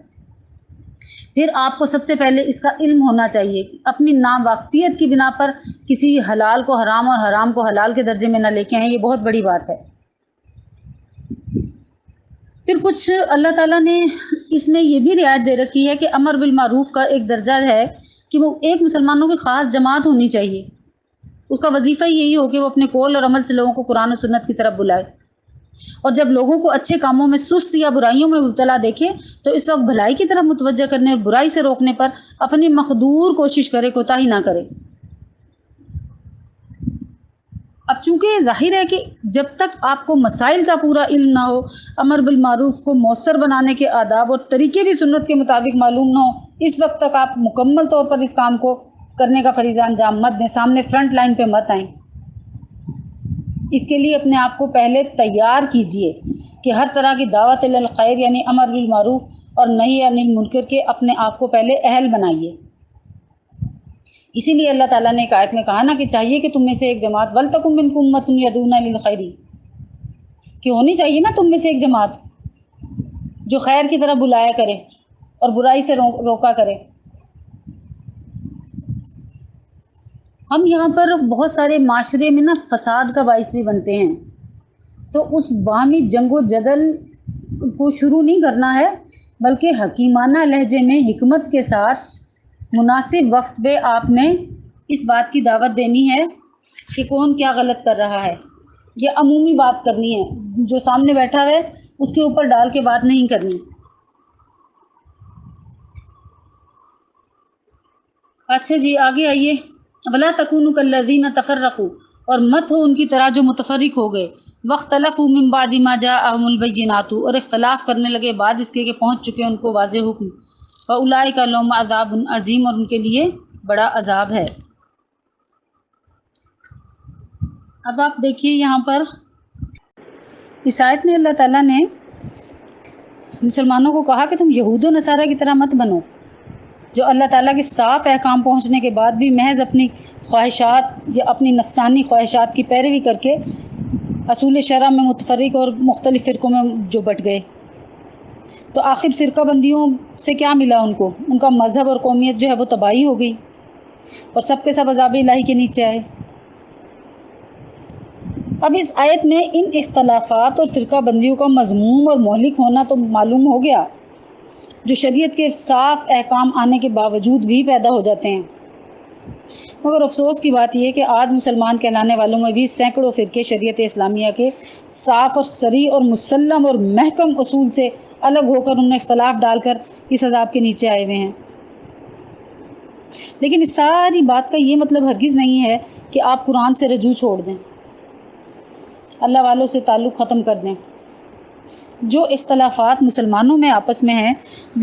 پھر آپ کو سب سے پہلے اس کا علم ہونا چاہیے، اپنی ناواقفیت کی بنا پر کسی حلال کو حرام اور حرام کو حلال کے درجے میں نہ لے کے آئیں، یہ بہت بڑی بات ہے۔ پھر کچھ اللہ تعالیٰ نے اس میں یہ بھی رعایت دے رکھی ہے کہ امر بالمعروف کا ایک درجہ ہے کہ وہ ایک مسلمانوں کی خاص جماعت ہونی چاہیے، اس کا وظیفہ یہی ہو کہ وہ اپنے قول اور عمل سے لوگوں کو قرآن و سنت کی طرف بلائے، اور جب لوگوں کو اچھے کاموں میں سست یا برائیوں میں مبتلا دیکھے تو اس وقت بھلائی کی طرف متوجہ کرنے اور برائی سے روکنے پر اپنی مقدور کوشش کرے، کوتاہی نہ کرے۔ اب چونکہ ظاہر ہے کہ جب تک آپ کو مسائل کا پورا علم نہ ہو، امر بالمعروف کو مؤثر بنانے کے آداب اور طریقے بھی سنت کے مطابق معلوم نہ ہو، اس وقت تک آپ مکمل طور پر اس کام کو کرنے کا فریضہ انجام مت دیں، سامنے فرنٹ لائن پہ مت آئیں۔ اس کے لیے اپنے آپ کو پہلے تیار کیجئے کہ ہر طرح کی دعوت الی الخیر یعنی امر بالمعروف اور نہی عن المنکر کے اپنے آپ کو پہلے اہل بنائیے۔ اسی لیے اللہ تعالیٰ نے ایک آیت میں کہا نا کہ چاہیے کہ تم میں سے ایک جماعت وَلْتَكُن مِّنكُمْ أُمَّةٌ يَدْعُونَ لِلْخَيْرِ، کہ ہونی چاہیے نا تم میں سے ایک جماعت جو خیر کی طرف بلایا کرے اور برائی سے روکا کرے۔ ہم یہاں پر بہت سارے معاشرے میں نا فساد کا باعث بھی بنتے ہیں، تو اس باہمی جنگ و جدل کو شروع نہیں کرنا ہے، بلکہ حکیمانہ لہجے میں حکمت کے ساتھ مناسب وقت پہ آپ نے اس بات کی دعوت دینی ہے کہ کون کیا غلط کر رہا ہے، یہ عمومی بات کرنی ہے، جو سامنے بیٹھا ہے اس کے اوپر ڈال کے بات نہیں کرنی۔ اچھا جی، آگے آئیے۔ وَلَا تَكُونُوا كَالَّذِينَ تَفَرَّقُوا، اور مت ہو ان کی طرح جو متفرق ہو گئے، وَاخْتَلَفُوا مِن بَعْدِ مَا جَاءَهُمُ الْبَيِّنَاتُ، اور اختلاف کرنے لگے بعد اس کے کہ پہنچ چکے ان کو واضح حکم، وَأُولَٰئِكَ لَهُمْ عَذَابٌ عَظِيمٌ، اور ان کے لیے بڑا عذاب ہے۔ اب آپ دیکھیے یہاں پر اس آیت میں اللہ تعالیٰ نے مسلمانوں کو کہا کہ تم یہود و نصارہ کی طرح مت بنو، جو اللہ تعالیٰ کے صاف احکام پہنچنے کے بعد بھی محض اپنی خواہشات یا اپنی نفسانی خواہشات کی پیروی کر کے اصول شرع میں متفرق اور مختلف فرقوں میں جو بٹ گئے۔ تو آخر فرقہ بندیوں سے کیا ملا ان کو؟ ان کا مذہب اور قومیت جو ہے وہ تباہی ہو گئی اور سب کے سب عذاب الہی کے نیچے آئے۔ اب اس آیت میں ان اختلافات اور فرقہ بندیوں کا مذموم اور مہلک ہونا تو معلوم ہو گیا، جو شریعت کے صاف احکام آنے کے باوجود بھی پیدا ہو جاتے ہیں۔ مگر افسوس کی بات یہ ہے کہ آج مسلمان کہلانے والوں میں بھی سینکڑوں فرقے شریعت اسلامیہ کے صاف اور صریح اور مسلم اور محکم اصول سے الگ ہو کر انہوں نے اختلاف ڈال کر اس عذاب کے نیچے آئے ہوئے ہیں۔ لیکن اس ساری بات کا یہ مطلب ہرگز نہیں ہے کہ آپ قرآن سے رجوع چھوڑ دیں، اللہ والوں سے تعلق ختم کر دیں۔ جو اختلافات مسلمانوں میں آپس میں ہیں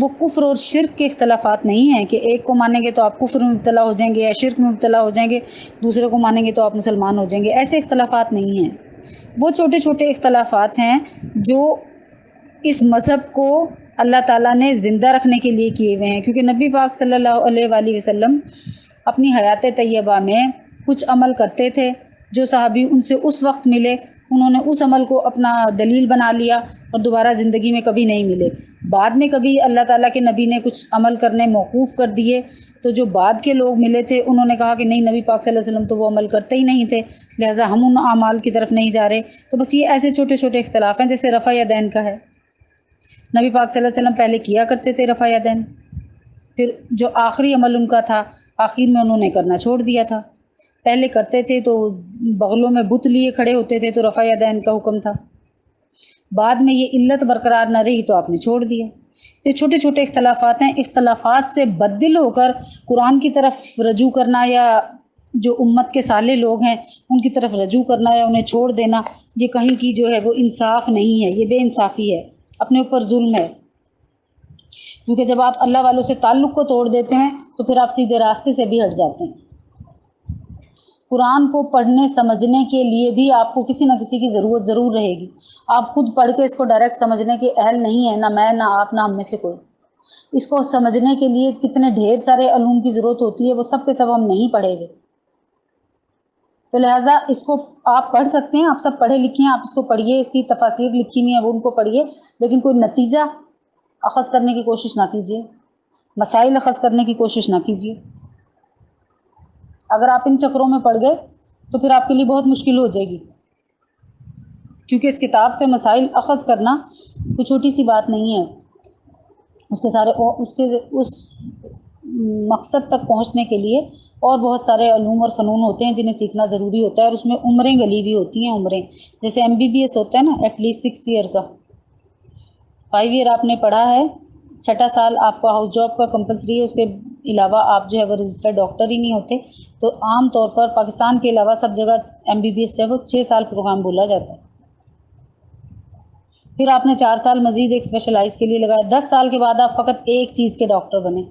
وہ کفر اور شرک کے اختلافات نہیں ہیں کہ ایک کو مانیں گے تو آپ کفر میں مبتلا ہو جائیں گے یا شرک میں مبتلا ہو جائیں گے، دوسرے کو مانیں گے تو آپ مسلمان ہو جائیں گے۔ ایسے اختلافات نہیں ہیں، وہ چھوٹے چھوٹے اختلافات ہیں جو اس مذہب کو اللہ تعالیٰ نے زندہ رکھنے کے لیے کیے ہوئے ہیں، کیونکہ نبی پاک صلی اللہ علیہ وآلہ وسلم اپنی حیات طیبہ میں کچھ عمل کرتے تھے جو صحابی ان سے اس وقت ملے، انہوں نے اس عمل کو اپنا دلیل بنا لیا اور دوبارہ زندگی میں کبھی نہیں ملے۔ بعد میں کبھی اللہ تعالیٰ کے نبی نے کچھ عمل کرنے موقوف کر دیے تو جو بعد کے لوگ ملے تھے انہوں نے کہا کہ نہیں، نبی پاک صلی اللہ علیہ وسلم تو وہ عمل کرتے ہی نہیں تھے، لہٰذا ہم ان اعمال کی طرف نہیں جا رہے۔ تو بس یہ ایسے چھوٹے چھوٹے اختلاف ہیں، جیسے رفع یدین کا ہے، نبی پاک صلی اللہ علیہ وسلم پہلے کیا کرتے تھے رفع یدین، پھر جو آخری عمل ان کا تھا آخر میں انہوں نے کرنا چھوڑ دیا تھا۔ پہلے کرتے تھے تو بغلوں میں بت لیے کھڑے ہوتے تھے تو رفع یدین کا حکم تھا، بعد میں یہ علت برقرار نہ رہی تو آپ نے چھوڑ دیا۔ یہ چھوٹے چھوٹے اختلافات ہیں، اختلافات سے بددل ہو کر قرآن کی طرف رجوع کرنا یا جو امت کے صالح لوگ ہیں ان کی طرف رجوع کرنا یا انہیں چھوڑ دینا، یہ کہیں کی جو ہے وہ انصاف نہیں ہے، یہ بے انصافی ہے، اپنے اوپر ظلم ہے۔ کیونکہ جب آپ اللہ والوں سے تعلق کو توڑ دیتے ہیں تو پھر آپ سیدھے راستے سے بھی ہٹ جاتے ہیں۔ قرآن کو پڑھنے سمجھنے کے لیے بھی آپ کو کسی نہ کسی کی ضرورت ضرور رہے گی، آپ خود پڑھ کے اس کو ڈائریکٹ سمجھنے کے اہل نہیں ہیں، نہ میں نہ آپ نہ ہم میں سے کوئی۔ اس کو سمجھنے کے لیے کتنے ڈھیر سارے علوم کی ضرورت ہوتی ہے، وہ سب کے سب ہم نہیں پڑھے ہوئے، تو لہٰذا اس کو آپ پڑھ سکتے ہیں، آپ سب پڑھے لکھے ہیں، آپ اس کو پڑھیے، اس کی تفاسیر لکھی ہوئی ہیں وہ ان کو پڑھیے، لیکن کوئی نتیجہ اخذ کرنے کی کوشش نہ کیجیے، مسائل اخذ کرنے کی کوشش نہ کیجیے۔ اگر آپ ان چکروں میں پڑ گئے تو پھر آپ کے لیے بہت مشکل ہو جائے گی، کیونکہ اس کتاب سے مسائل اخذ کرنا کوئی چھوٹی سی بات نہیں ہے۔ اس مقصد تک پہنچنے کے لیے اور بہت سارے علوم اور فنون ہوتے ہیں جنہیں سیکھنا ضروری ہوتا ہے، اور اس میں عمریں گلی ہوئی ہوتی ہیں، عمریں جیسے MBBS ہوتا ہے نا، ایٹ لیسٹ 6 ایئر کا، 5 ایئر آپ نے پڑھا ہے، 6واں سال آپ کا ہاؤس جاب کا کمپلسری ہے، اس کے علاوہ آپ جو ہے وہ رجسٹرڈ ڈاکٹر ہی نہیں ہوتے۔ تو عام طور پر پاکستان کے علاوہ سب جگہ MBBS جو ہے وہ 6 سال پروگرام بولا جاتا ہے۔ پھر آپ نے 4 سال مزید ایک اسپیشلائز کے لیے لگایا، 10 سال کے بعد آپ فقط ایک چیز کے ڈاکٹر بنے،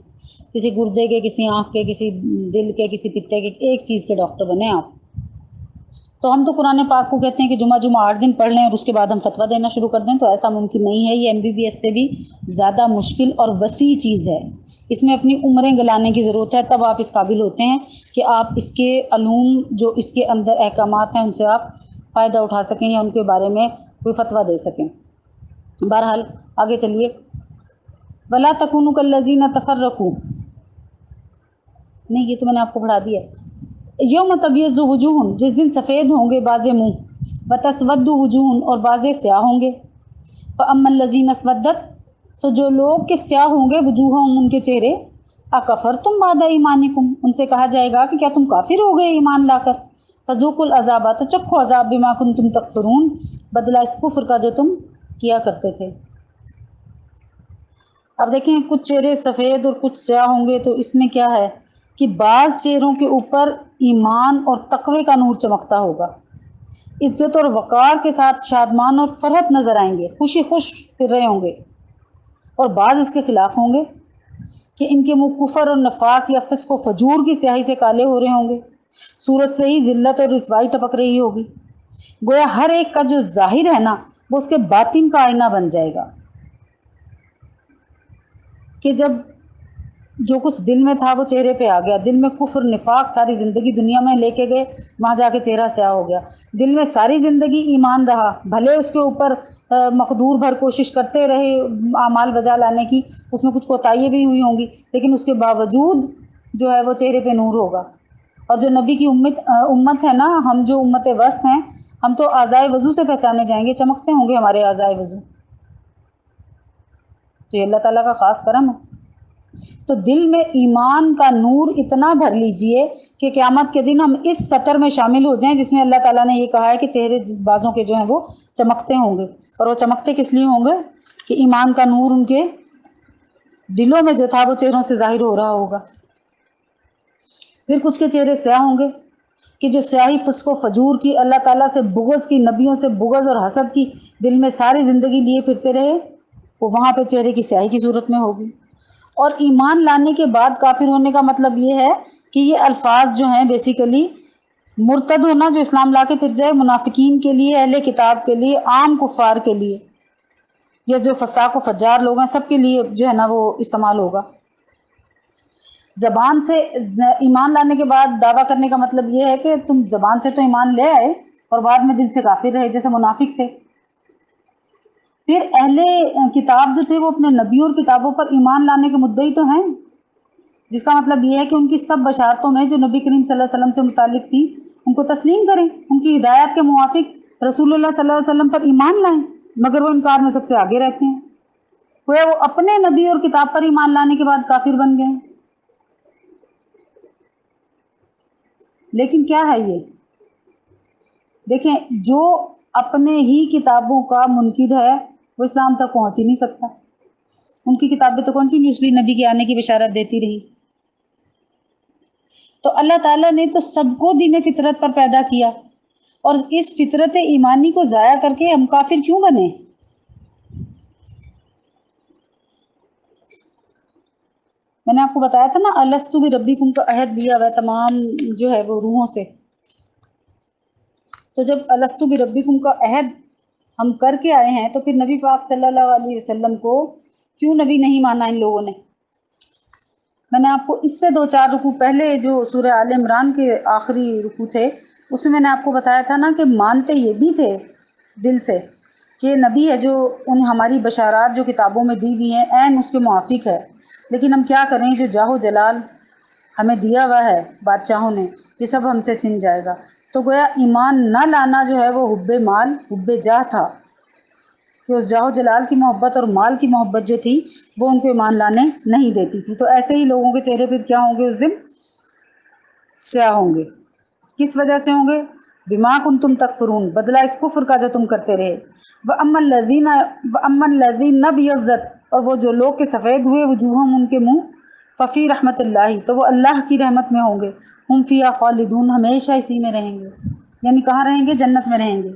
کسی گردے کے، کسی آنکھ کے، کسی دل کے، کسی پتے کے، ایک چیز کے ڈاکٹر بنے آپ۔ تو ہم تو قرآن پاک کو کہتے ہیں کہ جمعہ 8 دن پڑھ لیں اور اس کے بعد ہم فتویٰ دینا شروع کر دیں، تو ایسا ممکن نہیں ہے۔ یہ MBBS سے بھی زیادہ مشکل اور وسیع چیز ہے، اس میں اپنی عمریں گلانے کی ضرورت ہے، تب آپ اس قابل ہوتے ہیں کہ آپ اس کے علوم جو اس کے اندر احکامات ہیں ان سے آپ فائدہ اٹھا سکیں یا ان کے بارے میں کوئی فتویٰ دے سکیں۔ بہرحال آگے چلیے، وَلَا تَكُونُوا كَالَّذِينَ تَفَرَّقُوا، نہیں یہ تو میں نے آپ کو پڑھا دیا۔ یوم تبیض وجوہ، جس دن سفید ہوں گے بعض منہ، وتسود وجوہ، اور بعض سیاہ ہوں گے۔ فَأَمَّا الَّذِينَ اسْوَدَّتْ، سو جو لوگ کہ سیاہ ہوں گے وجوہہم، ان کے چہرے، اکفرتم بعد ایمانکم، ان سے کہا جائے گا کہ کیا تم کافر ہو گئے ایمان لا کر۔ فذوقوا العذاب، تو چکھو عذاب، بما کنتم تکفرون، بدلہ اس کفر کا جو تم کیا کرتے تھے۔ اب دیکھیں کچھ چہرے سفید اور کچھ سیاہ ہوں گے، تو اس میں کیا ہے کہ بعض چہروں کے اوپر ایمان اور تقوی کا نور چمکتا ہوگا، عزت اور وقار کے ساتھ شادمان اور فرحت نظر آئیں گے، خوشی خوش پھر رہے ہوں گے، اور بعض اس کے خلاف ہوں گے کہ ان کے منہ کفر اور نفاق یا فسق و فجور کی سیاہی سے کالے ہو رہے ہوں گے، صورت سے ہی ذلت اور رسوائی ٹپک رہی ہوگی۔ گویا ہر ایک کا جو ظاہر ہے نا وہ اس کے باطن کا آئینہ بن جائے گا، کہ جب جو کچھ دل میں تھا وہ چہرے پہ آ گیا. دل میں کفر نفاق ساری زندگی دنیا میں لے کے گئے, وہاں جا کے چہرہ سیاہ ہو گیا. دل میں ساری زندگی ایمان رہا, بھلے اس کے اوپر مقدور بھر کوشش کرتے رہے اعمال بجا لانے کی, اس میں کچھ کوتاہیاں بھی ہوئی ہوں گی, لیکن اس کے باوجود جو ہے وہ چہرے پہ نور ہوگا. اور جو نبی کی امت ہے نا, ہم جو امت وسط ہیں, ہم تو اعضائے وضو سے پہچانے جائیں گے, چمکتے ہوں گے ہمارے اعضائے وضو. تو یہ اللہ تعالیٰ کا خاص کرم ہے. تو دل میں ایمان کا نور اتنا بھر لیجئے کہ قیامت کے دن ہم اس سطر میں شامل ہو جائیں جس میں اللہ تعالیٰ نے یہ کہا ہے کہ چہرے بازوں کے جو ہیں وہ چمکتے ہوں گے. اور وہ چمکتے کس لیے ہوں گے؟ کہ ایمان کا نور ان کے دلوں میں جو تھا وہ چہروں سے ظاہر ہو رہا ہوگا. پھر کچھ کے چہرے سیاہ ہوں گے کہ جو سیاہی فسق و فجور کی, اللہ تعالیٰ سے بغض کی, نبیوں سے بغض اور حسد کی دل میں ساری زندگی لیے پھرتے رہے, تو وہاں پہ چہرے کی سیاہی کی صورت میں ہوگی. اور ایمان لانے کے بعد کافر ہونے کا مطلب یہ ہے کہ یہ الفاظ جو ہیں بیسیکلی مرتد ہونا, جو اسلام لا کے پھر جائے, منافقین کے لیے, اہل کتاب کے لیے, عام کفار کے لیے, یا جو فساق و فجار لوگ ہیں سب کے لیے جو ہے نا وہ استعمال ہوگا. زبان سے ایمان لانے کے بعد دعویٰ کرنے کا مطلب یہ ہے کہ تم زبان سے تو ایمان لے آئے اور بعد میں دل سے کافر رہے, جیسے منافق تھے. پھر اہل کتاب جو تھے وہ اپنے نبیوں اور کتابوں پر ایمان لانے کے مدعی تو ہیں, جس کا مطلب یہ ہے کہ ان کی سب بشارتوں میں جو نبی کریم صلی اللہ علیہ وسلم سے متعلق تھی ان کو تسلیم کریں, ان کی ہدایات کے موافق رسول اللہ صلی اللہ علیہ وسلم پر ایمان لائیں, مگر وہ انکار میں سب سے آگے رہتے ہیں. وہ اپنے نبی اور کتاب پر ایمان لانے کے بعد کافر بن گئے. لیکن کیا ہے یہ؟ دیکھیں, جو اپنے ہی کتابوں کا منکر ہے وہ اسلام تک پہنچ ہی نہیں سکتا. ان کی کتابیں تو کنٹینیوسلی نبی کے آنے کی بشارت دیتی رہی. تو اللہ تعالیٰ نے تو سب کو دین فطرت پر پیدا کیا, اور اس فطرت ایمانی کو ضائع کر کے ہم کافر کیوں بنے؟ میں نے آپ کو بتایا تھا نا, الستو بربکم کا عہد لیا ہوا ہے تمام جو ہے وہ روحوں سے. تو جب الستو بربکم کا عہد ہم کر کے آئے ہیں تو پھر نبی پاک صلی اللہ علیہ وسلم کو کیوں نبی نہیں مانا ان لوگوں نے؟ میں نے آپ کو اس سے 2-4 رکوع پہلے جو سورہ آل عمران کے آخری رکوع تھے اس میں نے آپ کو بتایا تھا نا کہ مانتے یہ بھی تھے دل سے کہ نبی ہے جو ان ہماری بشارات جو کتابوں میں دی ہوئی ہیں عین اس کے موافق ہے, لیکن ہم کیا کریں, جو جاہ و جلال ہمیں دیا ہوا ہے بادشاہوں نے یہ سب ہم سے چھن جائے گا. تو گویا ایمان نہ لانا جو ہے وہ حب مال حب جاہ تھا, کہ اس جاہ و جلال کی محبت اور مال کی محبت جو تھی وہ ان کو ایمان لانے نہیں دیتی تھی. تو ایسے ہی لوگوں کے چہرے پھر کیا ہوں گے اس دن؟ سیاہ ہوں گے. کس وجہ سے ہوں گے؟ بما کنتم تکفرون, بدلہ اس کفر کا جو تم کرتے رہے. وَأَمَّا الَّذِينَ ابْيَضَّتْ, اور وہ جو لوگ کے سفید ہوئے وجوہم ان کے منہ, ففی رحمت اللہ, تو وہ اللہ کی رحمت میں ہوں گے. ہم فیہا خالدون, ہمیشہ اسی میں رہیں گے. یعنی کہاں رہیں گے؟ جنت میں رہیں گے.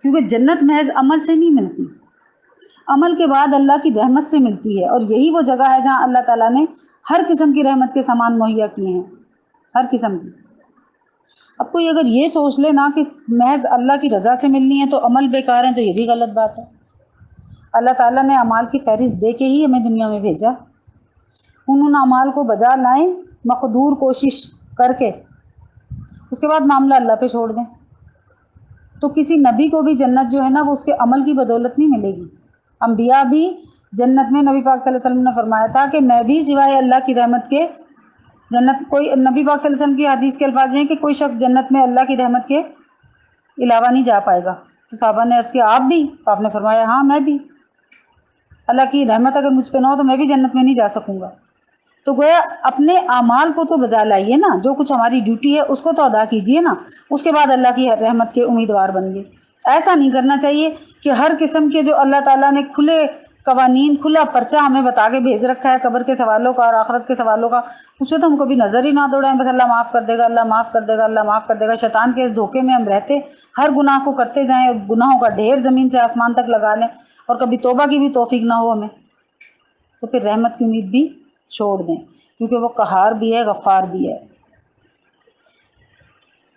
کیونکہ جنت محض عمل سے نہیں ملتی, عمل کے بعد اللہ کی رحمت سے ملتی ہے, اور یہی وہ جگہ ہے جہاں اللہ تعالیٰ نے ہر قسم کی رحمت کے سامان مہیا کیے ہیں, ہر قسم کی. اب کوئی اگر یہ سوچ لے نا کہ محض اللہ کی رضا سے ملنی ہے تو عمل بیکار ہیں, تو یہ بھی غلط بات ہے. اللہ تعالیٰ نے اعمال کی فہرست دے کے ہی ہمیں دنیا میں بھیجا. ان اعمال کو بجا لائیں مقدور کوشش کر کے, اس کے بعد معاملہ اللہ پہ چھوڑ دیں. تو کسی نبی کو بھی جنت جو ہے نا وہ اس کے عمل کی بدولت نہیں ملے گی. انبیاء بھی جنت میں, نبی پاک صلی اللہ علیہ وسلم نے فرمایا تھا کہ میں بھی سوائے اللہ کی رحمت کے جنت, کوئی نبی پاک صلی اللہ علیہ وسلم کی حدیث کے الفاظ ہیں کہ کوئی شخص جنت میں اللہ کی رحمت کے علاوہ نہیں جا پائے گا. تو صحابہ نے عرض کیا آپ بھی؟ تو آپ نے فرمایا ہاں میں بھی. اللہ کی رحمت اگر مجھ پہ نہ ہو تو میں بھی جنت میں نہیں جا سکوں گا. تو گویا اپنے اعمال کو تو بجا لائیے نا, جو کچھ ہماری ڈیوٹی ہے اس کو تو ادا کیجئے نا, اس کے بعد اللہ کی رحمت کے امیدوار بنیے. ایسا نہیں کرنا چاہیے کہ ہر قسم کے جو اللہ تعالیٰ نے کھلے قوانین, کھلا پرچہ ہمیں بتا کے بھیج رکھا ہے قبر کے سوالوں کا اور آخرت کے سوالوں کا, اس میں تو ہم کبھی نظر ہی نہ دوڑائیں. بس اللہ معاف کر دے گا, اللہ معاف کر دے گا, اللہ معاف کر دے گا. شیطان کے اس دھوکے میں ہم رہتے, ہر گناہ کو کرتے جائیں, گناہوں کا ڈھیر زمین سے آسمان تک لگا لیں, اور کبھی توبہ کی بھی توفیق نہ ہو ہمیں, تو پھر رحمت کی امید بھی چھوڑ دیں, کیونکہ وہ قہار بھی ہے, غفار بھی ہے.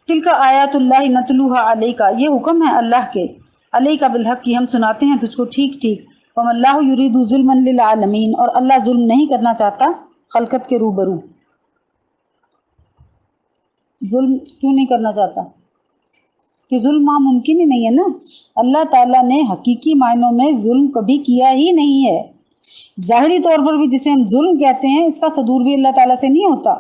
تلک آیات اللہ نتلوها علیک, یہ حکم ہے اللہ کے, علیک بالحق کی, ہم سناتے ہیں تجھ کو ٹھیک ٹھیک. وما اللہ یرید ظلما للعالمین, اور اللہ ظلم نہیں کرنا چاہتا خلقت کے روبرو۔ ظلم کیوں نہیں کرنا چاہتا؟ کہ ظلم وہاں ممکن ہی نہیں ہے نا۔ اللہ تعالیٰ نے حقیقی معنوں میں ظلم کبھی کیا ہی نہیں ہے۔ ظاہری طور پر بھی جسے ہم ظلم کہتے ہیں، اس کا صدور بھی اللہ تعالیٰ سے نہیں ہوتا۔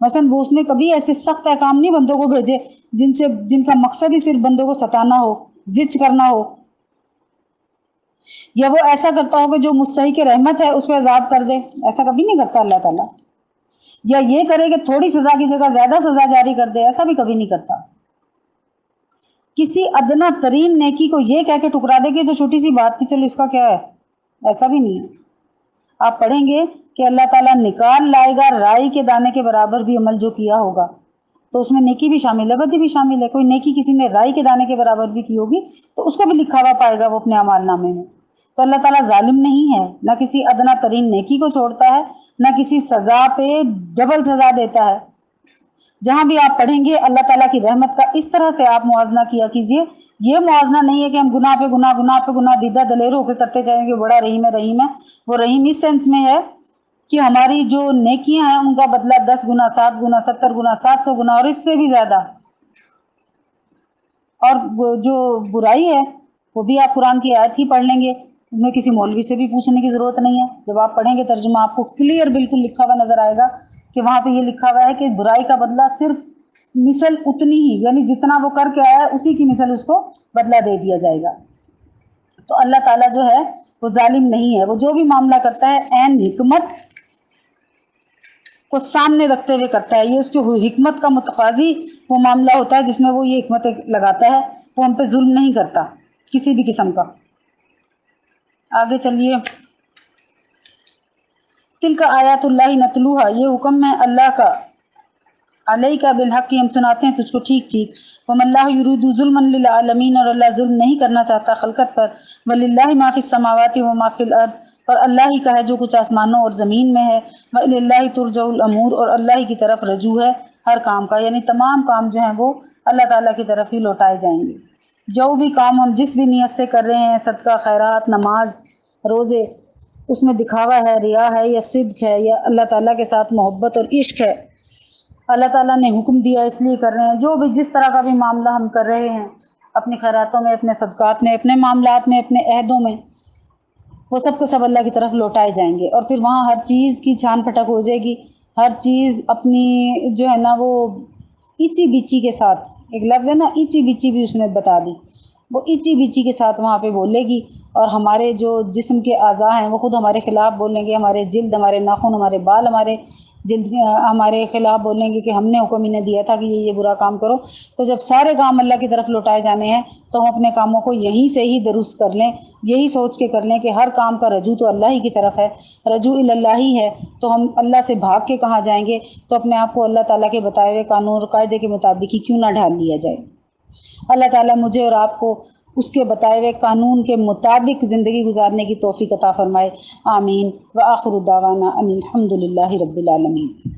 مثلا وہ اس نے کبھی ایسے سخت احکام نہیں بندوں کو بھیجے جن کا مقصد ہی صرف بندوں کو ستانا ہو، زچ کرنا ہو، یا وہ ایسا کرتا ہو کہ جو مستحق رحمت ہے اس پہ عذاب کر دے، ایسا کبھی نہیں کرتا اللہ تعالیٰ۔ یا یہ کرے کہ تھوڑی سزا کی جگہ زیادہ سزا جاری کر دے، ایسا بھی کبھی نہیں کرتا۔ کسی ادنا ترین نیکی کو یہ کہہ کے ٹکرا دے کہ جو چھوٹی سی بات تھی چلو اس کا کیا ہے، ایسا بھی نہیں ہے۔ آپ پڑھیں گے کہ اللہ تعالیٰ نکال لائے گا رائی کے دانے کے برابر بھی عمل جو کیا ہوگا، تو اس میں نیکی بھی شامل ہے، بدی بھی شامل ہے۔ کوئی نیکی کسی نے رائی کے دانے کے برابر بھی کی ہوگی تو اس کو بھی لکھا ہوا پائے گا وہ اپنے اعمال نامے میں۔ تو اللہ تعالیٰ ظالم نہیں ہے، نہ کسی ادنا ترین نیکی کو چھوڑتا ہے، نہ کسی سزا پہ ڈبل سزا دیتا ہے۔ جہاں بھی آپ پڑھیں گے اللہ تعالیٰ کی رحمت کا اس طرح سے آپ موازنہ کیا کیجئے۔ یہ موازنہ نہیں ہے کہ ہم گناہ پہ گناہ، گناہ پہ گناہ دیدہ دلیر ہو کے کرتے جائیں گے، بڑا رحیم ہے رحیم ہے۔ وہ رحیم اس سینس میں ہے کہ ہماری جو نیکیاں ہیں ان کا بدلہ 10 گنا، 7 گنا، 70 گنا، 700 گنا اور اس سے بھی زیادہ۔ اور جو برائی ہے وہ بھی آپ قرآن کی آیت ہی پڑھ لیں گے، اس میں کسی مولوی سے بھی پوچھنے کی ضرورت نہیں ہے۔ جب آپ پڑھیں گے ترجمہ آپ کو کلیئر بالکل لکھا ہوا نظر آئے گا کہ وہاں پہ یہ لکھا ہوا ہے کہ برائی کا بدلہ صرف مثل اتنی ہی، یعنی جتنا وہ کر کے آیا ہے اسی کی مثل اس کو بدلہ دے دیا جائے گا۔ تو اللہ تعالیٰ جو ہے وہ ظالم نہیں ہے، وہ جو بھی معاملہ کرتا ہے عین حکمت کو سامنے رکھتے ہوئے کرتا ہے۔ یہ اس کی حکمت کا متقاضی وہ معاملہ ہوتا ہے جس میں وہ یہ حکمت لگاتا ہے، وہ ہم پہ ظلم نہیں کرتا کسی بھی قسم کا۔ آگے چلیے، تلک آیات اللہ نتلوہا، یہ حکم ہے اللہ کا، علیہ کا بالحق کی ہم سناتے ہیں تجھ کو ٹھیک ٹھیک۔ وَمَا اللَّهُ يُرِيدُ ظُلْمًا لِلْعَالَمِينَ، اور اللہ ظلم نہیں کرنا چاہتا خلقت پر۔ وَلِلَّهِ مَا فِي السَّمَاوَاتِ وَمَا فِي الْأَرْضِ، اور اللہ ہی کا ہے جو کچھ آسمانوں اور زمین میں ہے۔ وَإِلَى اللَّهِ تُرْجَعُ الْأُمُورُ، اور اللہ ہی کی طرف رجوع ہے ہر کام کا، یعنی تمام کام جو ہیں وہ اللہ تعالیٰ کی طرف ہی لوٹائے جائیں گے۔ جو بھی کام ہم جس بھی نیت سے کر رہے ہیں، صدقہ، خیرات، نماز، روزے، اس میں دکھاوا ہے، ریا ہے یا صدق ہے یا اللہ تعالیٰ کے ساتھ محبت اور عشق ہے، اللہ تعالیٰ نے حکم دیا اس لیے کر رہے ہیں۔ جو بھی جس طرح کا بھی معاملہ ہم کر رہے ہیں اپنی خیراتوں میں، اپنے صدقات میں، اپنے معاملات میں، اپنے عہدوں میں، وہ سب کے سب اللہ کی طرف لوٹائے جائیں گے، اور پھر وہاں ہر چیز کی چھان پھٹک ہو جائے گی۔ ہر چیز اپنی جو ہے نا وہ ایچی بیچی کے ساتھ، ایک لفظ ہے نا ایچی بیچی، بھی اس نے بتا دی، وہ ایچی بیچی کے ساتھ وہاں پہ بولے گی، اور ہمارے جو جسم کے اعضاء ہیں وہ خود ہمارے خلاف بولیں گے، ہمارے جلد، ہمارے ناخن، ہمارے بال ہمارے جلد ہمارے خلاف بولیں گے کہ ہم نے حکم انہیں دیا تھا کہ یہ برا کام کرو۔ تو جب سارے کام اللہ کی طرف لوٹائے جانے ہیں تو ہم اپنے کاموں کو یہیں سے ہی درست کر لیں، یہی سوچ کے کر لیں کہ ہر کام کا رجوع تو اللہ ہی کی طرف ہے، رجوع اللہ ہی ہے، تو ہم اللہ سے بھاگ کے کہاں جائیں گے؟ تو اپنے آپ کو اللہ تعالیٰ کے بتائے ہوئے قانون اور قاعدے کے مطابق ہی کیوں نہ ڈھال لیا جائے۔ اللہ تعالیٰ مجھے اور آپ کو اس کے بتائے ہوئے قانون کے مطابق زندگی گزارنے کی توفیق عطا فرمائے، آمین۔ وآخر دعوانا ان الحمد للہ رب العالمین۔